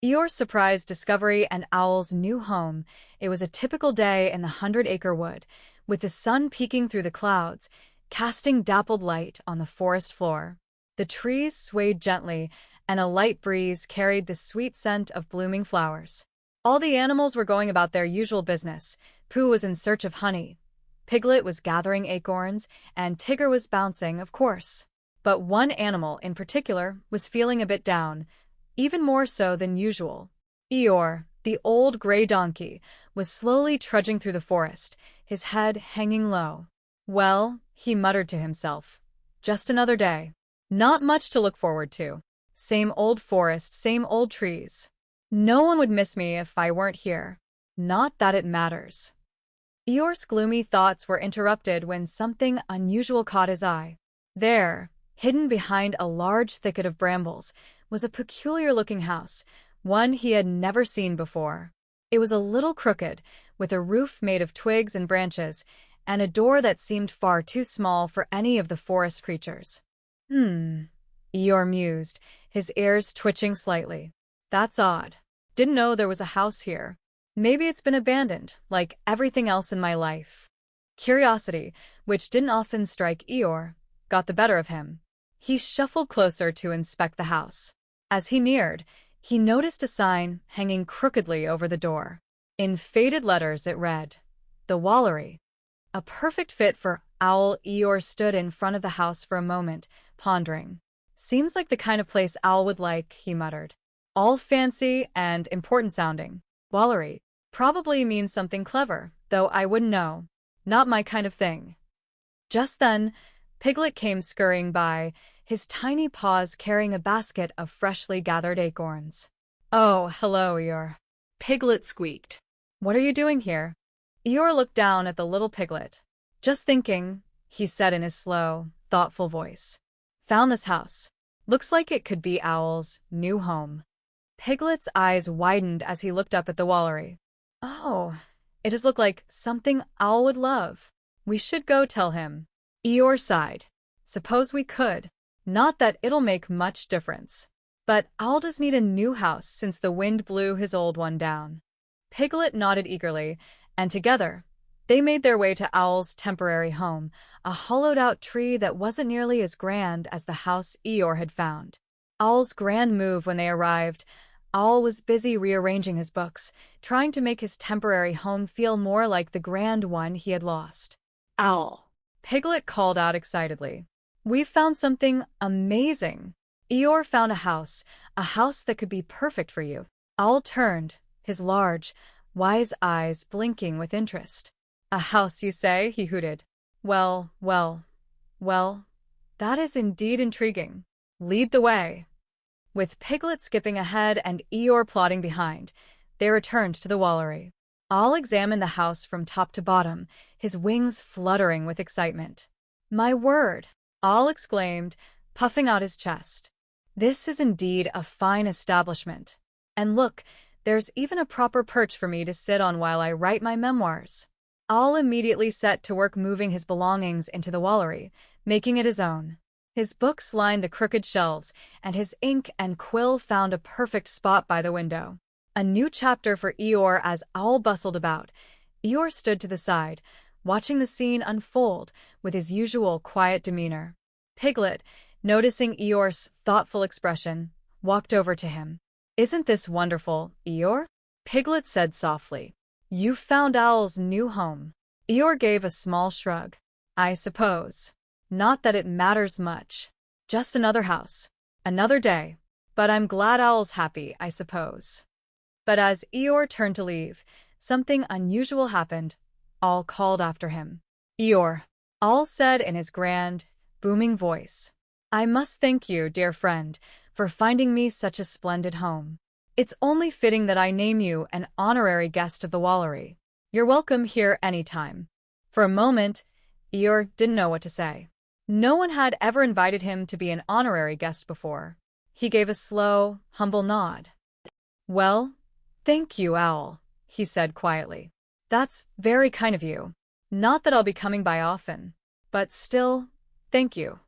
Eeyore's surprise discovery and Owl's new home. It was a typical day in the 100-acre wood, with the sun peeking through the clouds, casting dappled light on the forest floor. The trees swayed gently, and a light breeze carried the sweet scent of blooming flowers. All the animals were going about their usual business. Pooh was in search of honey. Piglet was gathering acorns, and Tigger was bouncing, of course. But one animal in particular was feeling a bit down, even more so than usual. Eeyore, the old gray donkey, was slowly trudging through the forest, his head hanging low. Well, he muttered to himself, just another day. Not much to look forward to. Same old forest, same old trees. No one would miss me if I weren't here. Not that it matters. Eeyore's gloomy thoughts were interrupted when something unusual caught his eye. There, hidden behind a large thicket of brambles, was a peculiar-looking house, one he had never seen before. It was a little crooked, with a roof made of twigs and branches, and a door that seemed far too small for any of the forest creatures. Eeyore mused, his ears twitching slightly. That's odd. Didn't know there was a house here. Maybe it's been abandoned, like everything else in my life. Curiosity, which didn't often strike Eeyore, got the better of him. He shuffled closer to inspect the house. As he neared, he noticed a sign hanging crookedly over the door. In faded letters it read, "The Wallery." A perfect fit for Owl. Eeyore stood in front of the house for a moment, pondering. Seems like the kind of place Owl would like, he muttered. All fancy and important sounding. Wallery probably means something clever, though I wouldn't know. Not my kind of thing. Just then, Piglet came scurrying by, his tiny paws carrying a basket of freshly gathered acorns. Oh, hello, Eeyore. Piglet squeaked. What are you doing here? Eeyore looked down at the little piglet. Just thinking, he said in his slow, thoughtful voice. Found this house. Looks like it could be Owl's new home. Piglet's eyes widened as he looked up at the Wallery. Oh, it does look like something Owl would love. We should go tell him. Eeyore sighed. Suppose we could. Not that it'll make much difference. But Owl does need a new house since the wind blew his old one down. Piglet nodded eagerly, and together, they made their way to Owl's temporary home, a hollowed-out tree that wasn't nearly as grand as the house Eeyore had found. Owl's grand move when they arrived. Owl was busy rearranging his books, trying to make his temporary home feel more like the grand one he had lost. Owl! Piglet called out excitedly. We've found something amazing. Eeyore found a house that could be perfect for you. Owl turned, his large, wise eyes blinking with interest. A house, you say? He hooted. Well, that is indeed intriguing. Lead the way. With Piglet skipping ahead and Eeyore plodding behind, they returned to the Wallery. Owl examined the house from top to bottom, his wings fluttering with excitement. My word! Owl exclaimed, puffing out his chest. This is indeed a fine establishment. And look, there's even a proper perch for me to sit on while I write my memoirs. Owl immediately set to work moving his belongings into the Wallery, making it his own. His books lined the crooked shelves, and his ink and quill found a perfect spot by the window. A new chapter for Eeyore as Owl bustled about. Eeyore stood to the side, watching the scene unfold with his usual quiet demeanor. Piglet, noticing Eeyore's thoughtful expression, walked over to him. Isn't this wonderful, Eeyore? Piglet said softly. You've found Owl's new home. Eeyore gave a small shrug. I suppose. Not that it matters much. Just another house. Another day. But I'm glad Owl's happy, I suppose. But as Eeyore turned to leave, something unusual happened. Owl called after him. Eeyore, Owl said in his grand, booming voice. I must thank you, dear friend, for finding me such a splendid home. It's only fitting that I name you an honorary guest of the Wallery. You're welcome here anytime. For a moment, Eeyore didn't know what to say. No one had ever invited him to be an honorary guest before. He gave a slow, humble nod. Well, thank you, Owl, he said quietly. That's very kind of you. Not that I'll be coming by often. But still, thank you.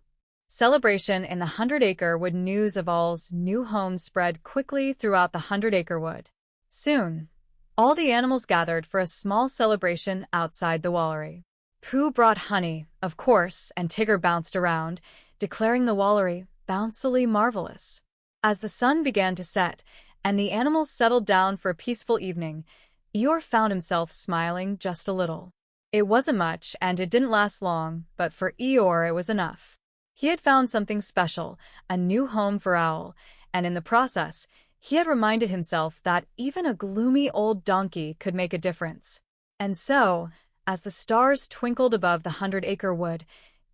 Celebration in the 100-acre wood. News of Owl's new home spread quickly throughout the 100-acre wood. Soon, all the animals gathered for a small celebration outside the wallery. Pooh brought honey, of course, and Tigger bounced around, declaring the wallery bouncily marvelous. As the sun began to set, and the animals settled down for a peaceful evening, Eeyore found himself smiling just a little. It wasn't much, and it didn't last long, but for Eeyore it was enough. He had found something special, a new home for Owl, and in the process, he had reminded himself that even a gloomy old donkey could make a difference. And so, as the stars twinkled above the 100-acre wood,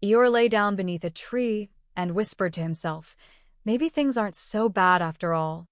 Eeyore lay down beneath a tree and whispered to himself, "Maybe things aren't so bad after all."